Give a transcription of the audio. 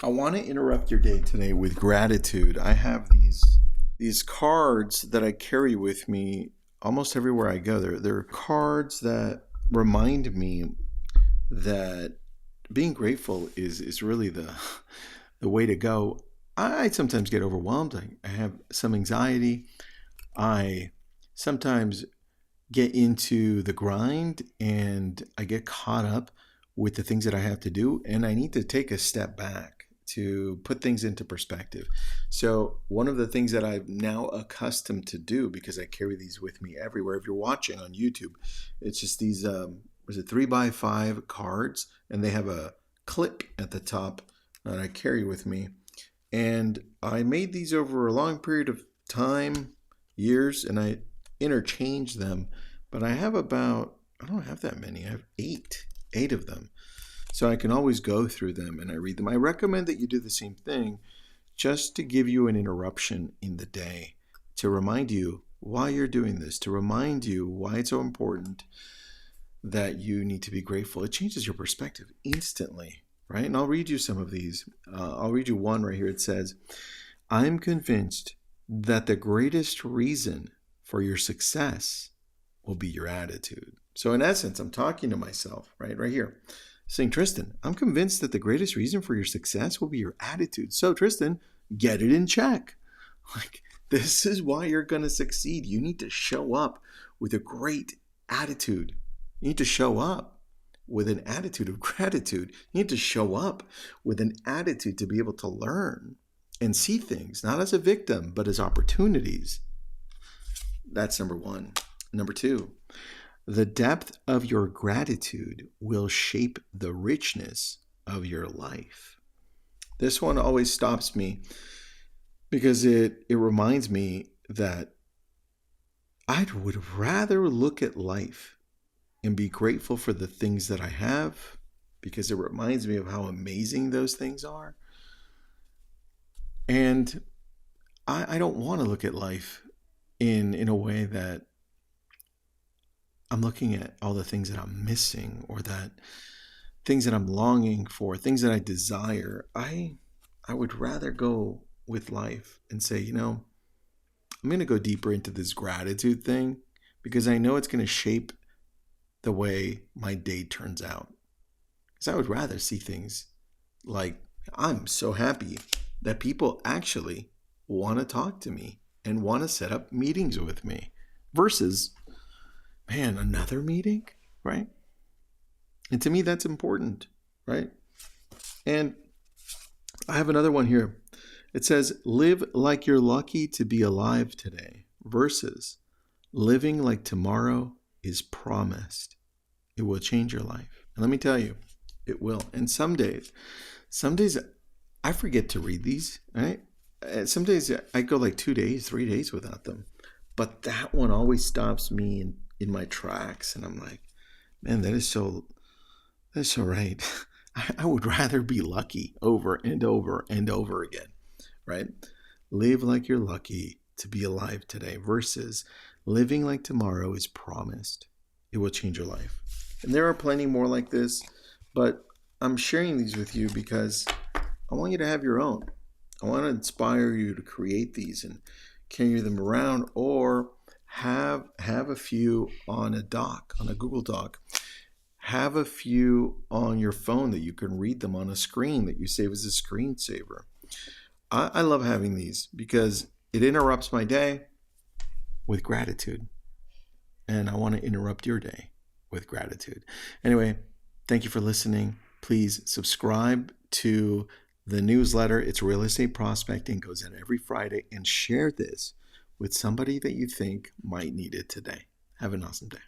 I want to interrupt your day today with gratitude. I have these cards that I carry with me almost everywhere I go. They're cards that remind me that being grateful is really the way to go. I sometimes get overwhelmed. I have some anxiety. I sometimes get into the grind and I get caught up with the things that I have to do, and I need to take a step back to put things into perspective. So one of the things that I'm now accustomed to do, because I carry these with me everywhere, if you're watching on YouTube, it's just these was it 3x5 cards, and they have a clip at the top that I carry with me. And I made these over a long period of time, years, and I interchange them. But I have I don't have that many. I have eight of them. So I can always go through them and I read them. I recommend that you do the same thing just to give you an interruption in the day, to remind you why you're doing this, to remind you why it's so important that you need to be grateful. It changes your perspective instantly, right? And I'll read you some of these. I'll read you one right here. It says, I'm convinced that the greatest reason for your success will be your attitude. So in essence, I'm talking to myself, right here, saying, Tristan, I'm convinced that the greatest reason for your success will be your attitude. So Tristan, get it in check. Like, this is why you're going to succeed. You need to show up with a great attitude. You need to show up with an attitude of gratitude. You need to show up with an attitude to be able to learn and see things, not as a victim, but as opportunities. That's number one. Number two, the depth of your gratitude will shape the richness of your life. This one always stops me because it reminds me that I would rather look at life and be grateful for the things that I have, because it reminds me of how amazing those things are. And I don't want to look at life in a way that I'm looking at all the things that I'm missing, or that things that I'm longing for, things that I desire. I would rather go with life and say, I'm going to go deeper into this gratitude thing, because I know it's going to shape the way my day turns out. Because I would rather see things like, I'm so happy that people actually want to talk to me and want to set up meetings with me, versus, man, another meeting, right? And to me, that's important, right? And I have another one here. It says, live like you're lucky to be alive today, versus living like tomorrow is promised. It will change your life. And let me tell you, it will. And some days I forget to read these, right? And some days I go like 2 days, 3 days without them. But that one always stops me in my tracks. And I'm like, man, that is so right. I would rather be lucky over and over and over again, right? Live like you're lucky to be alive today, versus living like tomorrow is promised. It will change your life. And there are plenty more like this, but I'm sharing these with you because I want you to have your own. I want to inspire you to create these and carry them around, or have a few on a Google Doc. Have a few on your phone that you can read them on a screen that you save as a screensaver. I love having these because it interrupts my day with gratitude. And I want to interrupt your day with gratitude. Anyway, thank you for listening. Please subscribe to the newsletter. It's Real Estate Prospecting. It goes out every Friday. And share this with somebody that you think might need it today. Have an awesome day.